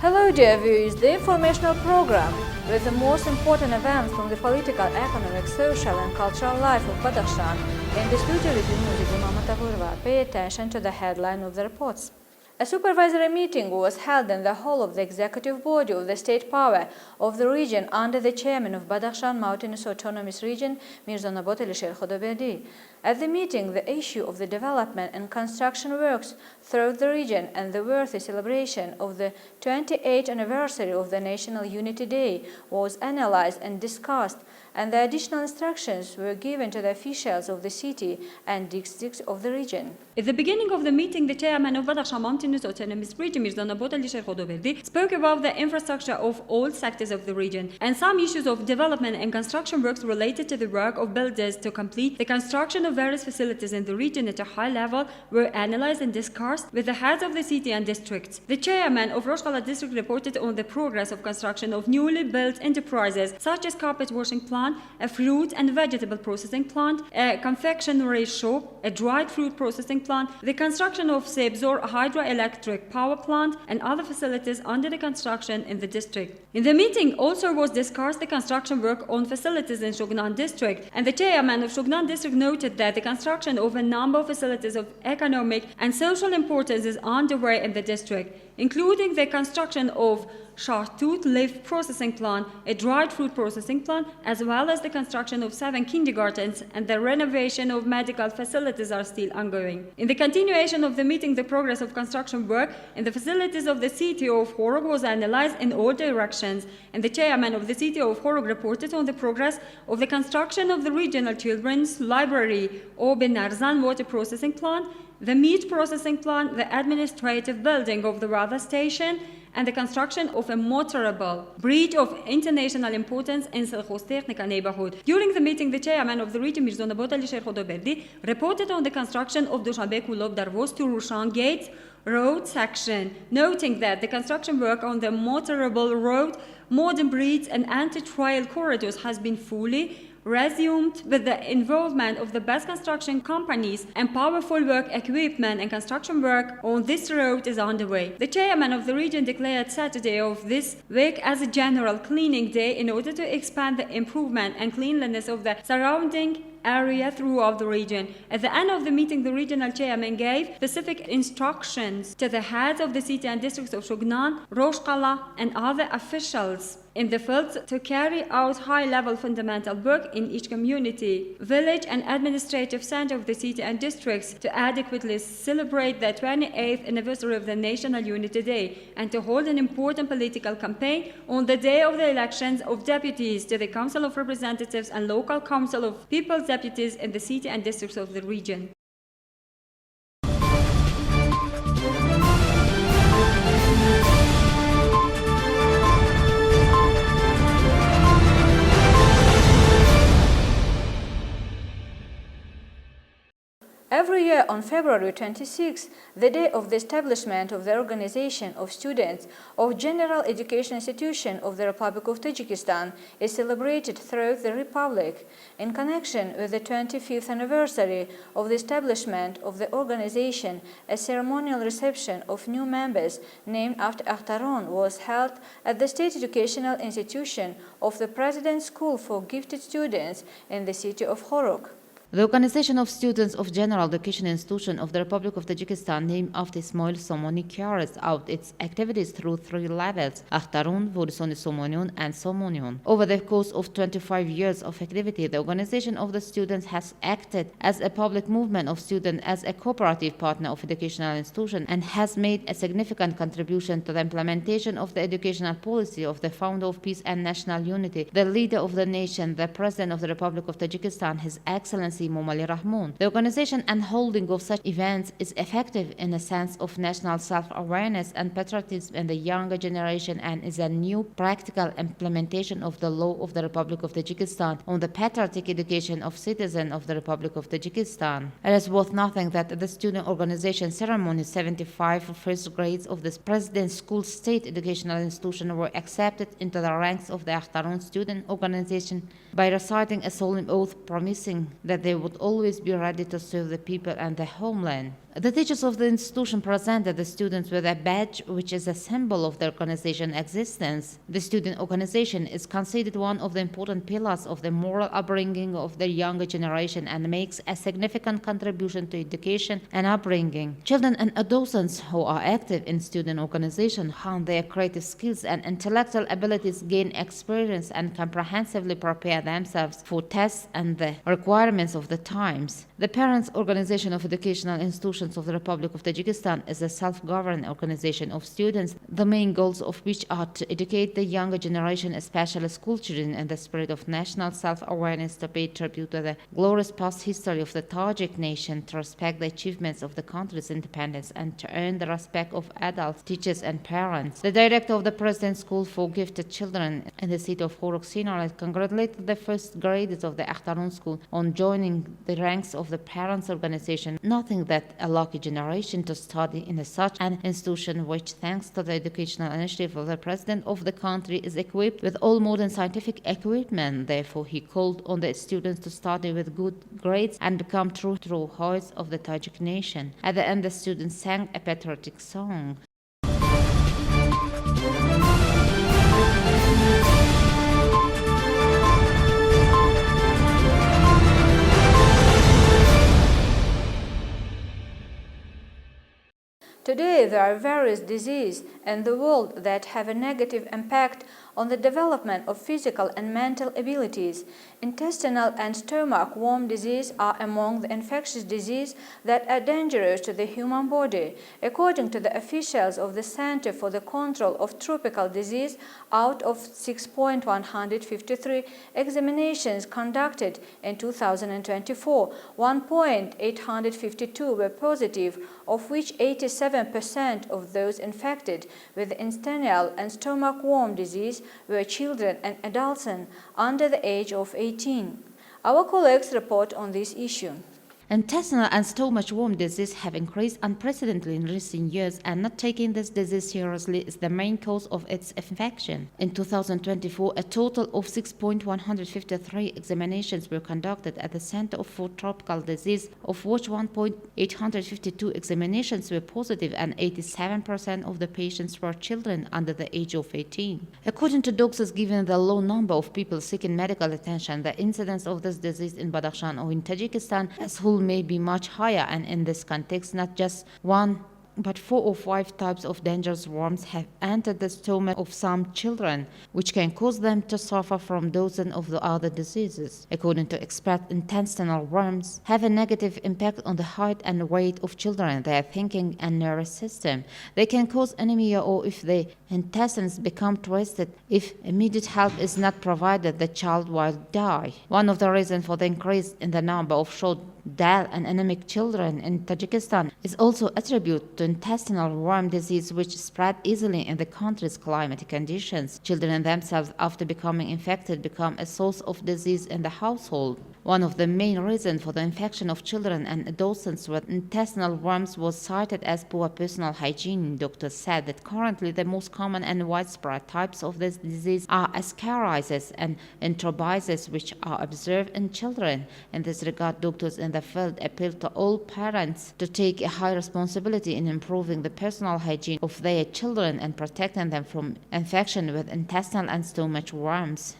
Hello dear viewers, the informational program with the most important events from the political, economic, social and cultural life of Badakhshan. In the studio with you, pay attention to the headline of the reports. A supervisory meeting was held in the hall of the executive body of the state power of the region under the chairman of Badakhshan Mountainous Autonomous Region, Mirza Nabotelisher Khodoberdi. At the meeting, the issue of the development and construction works throughout the region and the worthy celebration of the 28th anniversary of the National Unity Day was analyzed and discussed, and the additional instructions were given to the officials of the city and districts of the region. At the beginning of the meeting, the chairman of Badakhshan Mountainous Autonomous Region, Mirza Nabotelisher Khodoberdi, spoke about the infrastructure of all sectors of the region and some issues of development and construction works related to the work of builders to complete the construction of various facilities in the region at a high level were analyzed and discussed with the heads of the city and districts. The chairman of Roshkala district reported on the progress of construction of newly built enterprises such as carpet washing plant, a fruit and vegetable processing plant, a confectionery shop, a dried fruit processing plant, the construction of Sebzor hydroelectric power plant and other facilities under the construction in the district. In the meeting also was discussed the construction work on facilities in Shognan district, and the chairman of Shognan district noted that the construction of a number of facilities of economic and social importance is underway in the district, including the construction of Shahtut leaf processing plant, a dried fruit processing plant, as well as the construction of 7 kindergartens, and the renovation of medical facilities are still ongoing. In the continuation of the meeting, the progress of construction work in the facilities of the city of Horog was analyzed in all directions, and the chairman of the city of Horog reported on the progress of the construction of the regional children's library, Obin Arzan water processing plant, the meat processing plant, the administrative building of the radar station, and the construction of a motorable bridge of international importance in Selkhostechnika neighborhood. During the meeting, the chairman of the region, Mirza Nabotelisher Khodoberdi, reported on the construction of Dushanbe Kulov Darvoz to Rushan Gate road section, noting that the construction work on the motorable road, modern bridges and anti-trail corridors has been fully resumed with the involvement of the best construction companies, and powerful work equipment and construction work on this road is underway. The chairman of the region declared Saturday of this week as a general cleaning day in order to expand the improvement and cleanliness of the surrounding area throughout the region. At the end of the meeting, the regional chairman gave specific instructions to the heads of the city and districts of Shognan, Roshkala and other officials in the field to carry out high-level fundamental work in each community, village and administrative center of the city and districts to adequately celebrate the 28th anniversary of the National Unity Day and to hold an important political campaign on the day of the elections of deputies to the Council of Representatives and Local Council of People's Deputies in the city and districts of the region. Every year on February 26, the day of the establishment of the Organization of Students of General Education Institution of the Republic of Tajikistan is celebrated throughout the Republic. In connection with the 25th anniversary of the establishment of the organization, a ceremonial reception of new members named after Akhtaron was held at the State Educational Institution of the President's School for Gifted Students in the city of Horog. The Organization of Students of General Education Institution of the Republic of Tajikistan, named after Ismail Somoni, carries out its activities through 3 levels: Akhtarun, Vorisoni Somonion, and Somonion. Over the course of 25 years of activity, the Organization of the Students has acted as a public movement of students, as a cooperative partner of educational institution, and has made a significant contribution to the implementation of the educational policy of the founder of peace and national unity, the leader of the nation, the President of the Republic of Tajikistan, His Excellency Momali Rahman. The organization and holding of such events is effective in a sense of national self-awareness and patriotism in the younger generation, and is a new practical implementation of the law of the Republic of Tajikistan on the patriotic education of citizens of the Republic of Tajikistan. It is worth noting that the student organization ceremony 75 first grades of the President's School State Educational Institution were accepted into the ranks of the Akhtarun student organization by reciting a solemn oath promising that they would always be ready to serve the people and the homeland. The teachers of the institution presented the students with a badge which is a symbol of the organization's existence. The student organization is considered one of the important pillars of the moral upbringing of the younger generation and makes a significant contribution to education and upbringing. Children and adolescents who are active in student organization hone their creative skills and intellectual abilities, gain experience, and comprehensively prepare themselves for tests and the requirements of the times. The Parents' Organization of Educational Institutions of the Republic of Tajikistan is a self-governed organization of students, the main goals of which are to educate the younger generation, especially school children, in the spirit of national self-awareness, to pay tribute to the glorious past history of the Tajik nation, to respect the achievements of the country's independence, and to earn the respect of adults, teachers, and parents. The director of the President's School for Gifted Children in the city of Horuk Sinai congratulated the first graders of the Akhtarun School on joining the ranks of the Parents' Organization, noting that a lucky generation to study in such an institution which, thanks to the educational initiative of the President of the country, is equipped with all modern scientific equipment. Therefore, he called on the students to study with good grades and become true heroes of the Tajik nation. At the end, the students sang a patriotic song. Today, there are various diseases in the world that have a negative impact on the development of physical and mental abilities. Intestinal and stomach worm disease are among the infectious diseases that are dangerous to the human body. According to the officials of the Center for the Control of Tropical Disease, out of 6,153 examinations conducted in 2024, 1,852 were positive, of which 87% of those infected with intestinal and stomach worm disease were children and adults under the age of 18. Our colleagues report on this issue. Intestinal and stomach worm disease have increased unprecedentedly in recent years, and not taking this disease seriously is the main cause of its infection. In 2024, a total of 6,153 examinations were conducted at the Center for Tropical Disease, of which 1,852 examinations were positive, and 87% of the patients were children under the age of 18. According to doctors, given the low number of people seeking medical attention, the incidence of this disease in Badakhshan or in Tajikistan as whole may be much higher, and in this context, not just one but 4 or 5 types of dangerous worms have entered the stomach of some children, which can cause them to suffer from dozens of the other diseases. According to experts, intestinal worms have a negative impact on the height and weight of children, their thinking and nervous system. They can cause anemia, or if the intestines become twisted, if immediate help is not provided, the child will die. One of the reasons for the increase in the number of short, dull, and anemic children in Tajikistan is also attributed to intestinal worm disease, which spread easily in the country's climatic conditions. Children themselves, after becoming infected, become a source of disease in the household. One of the main reasons for the infection of children and adolescents with intestinal worms was cited as poor personal hygiene. Doctors said that currently the most common and widespread types of this disease are ascariasis and enterobiasis, which are observed in children. In this regard, doctors in the field appeal to all parents to take a high responsibility in improving the personal hygiene of their children and protecting them from infection with intestinal and stomach worms.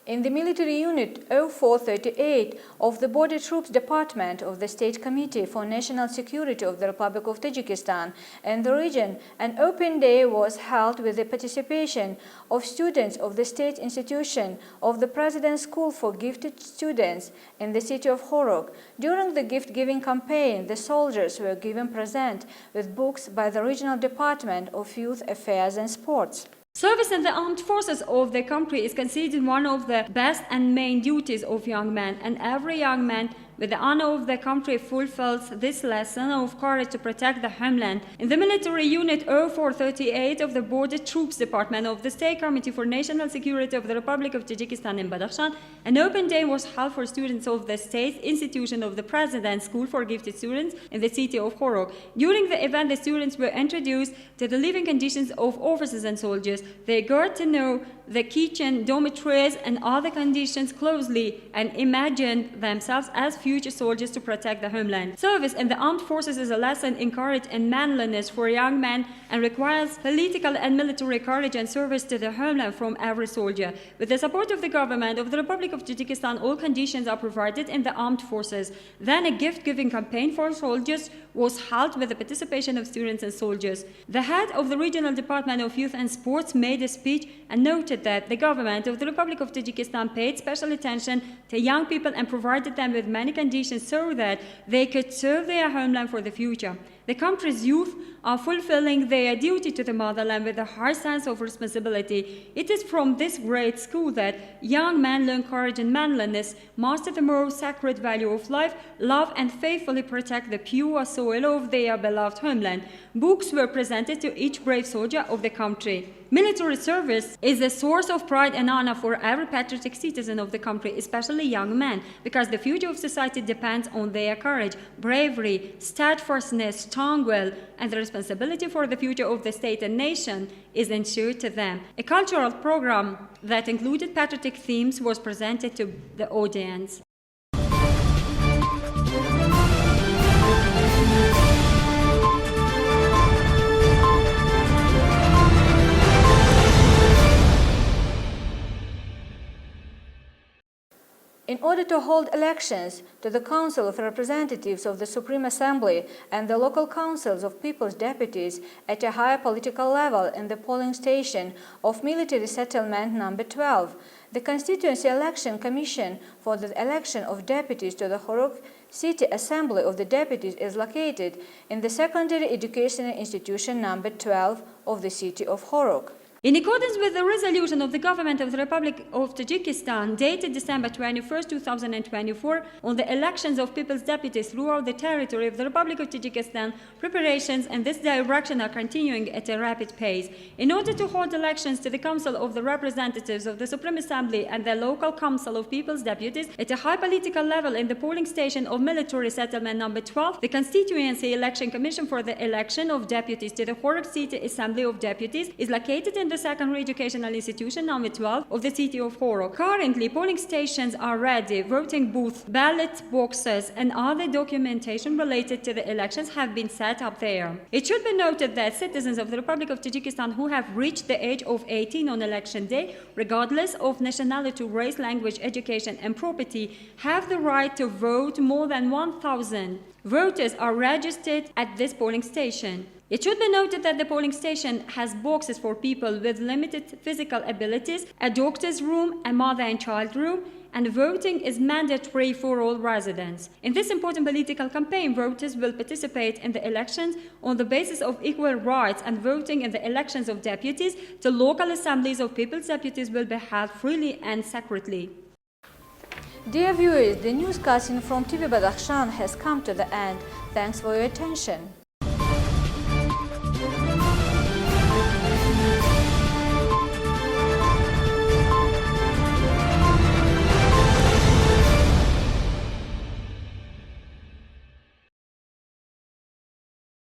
In the military unit 0438 of the Border Troops Department of the State Committee for National Security of the Republic of Tajikistan and the region, an open day was held with the participation of students of the state institution of the President's School for Gifted Students in the city of Horuk. During the gift-giving campaign, the soldiers were given present with books by the Regional Department of Youth Affairs and Sports. Service in the armed forces of the country is considered one of the best and main duties of young men, and every young man with the honor of the country fulfills this lesson of courage to protect the homeland. In the military unit 0438 of the Border Troops Department of the State Committee for National Security of the Republic of Tajikistan in Badakhshan, an open day was held for students of the State Institution of the President School for Gifted Students in the city of Horok. During the event, the students were introduced to the living conditions of officers and soldiers. They got to know the kitchen, dormitories, and other conditions closely and imagined themselves as future soldiers to protect the homeland. Service in the armed forces is a lesson in courage and manliness for young men and requires political and military courage and service to the homeland from every soldier. With the support of the government of the Republic of Tajikistan, all conditions are provided in the armed forces. Then a gift-giving campaign for soldiers was held with the participation of students and soldiers. The head of the Regional Department of Youth and Sports made a speech and noted that the government of the Republic of Tajikistan paid special attention to young people and provided them with many conditions so that they could serve their homeland for the future. The country's youth are fulfilling their duty to the motherland with a high sense of responsibility. It is from this great school that young men learn courage and manliness, master the moral sacred value of life, love and faithfully protect the pure soil of their beloved homeland. Books were presented to each brave soldier of the country. Military service is a source of pride and honor for every patriotic citizen of the country, especially young men, because the future of society depends on their courage, bravery, steadfastness, strong will, and the responsibility for the future of the state and nation is ensured to them. A cultural program that included patriotic themes was presented to the audience. In order to hold elections to the Council of Representatives of the Supreme Assembly and the local councils of People's Deputies at a higher political level in the polling station of Military Settlement Number 12, the Constituency Election Commission for the election of deputies to the Horok City Assembly of the Deputies is located in the Secondary Educational Institution Number 12 of the city of Horok. In accordance with the resolution of the Government of the Republic of Tajikistan dated December 21, 2024, on the elections of People's Deputies throughout the territory of the Republic of Tajikistan, preparations in this direction are continuing at a rapid pace. In order to hold elections to the Council of the Representatives of the Supreme Assembly and the Local Council of People's Deputies at a high political level in the polling station of Military Settlement Number 12, the Constituency Election Commission for the election of deputies to the Horok City Assembly of Deputies is located in the Secondary Educational Institution Number 12 of the city of Horok. Currently, polling stations are ready, voting booths, ballot boxes, and other documentation related to the elections have been set up there. It should be noted that citizens of the Republic of Tajikistan who have reached the age of 18 on election day, regardless of nationality, race, language, education, and property, have the right to vote. More than 1,000 voters are registered at this polling station. It should be noted that the polling station has boxes for people with limited physical abilities, a doctor's room, a mother and child room, and voting is mandatory for all residents. In this important political campaign, voters will participate in the elections on the basis of equal rights, and voting in the elections of deputies to local assemblies of people's deputies will be held freely and secretly. Dear viewers, the newscasting from TV Badakhshan has come to the end. Thanks for your attention.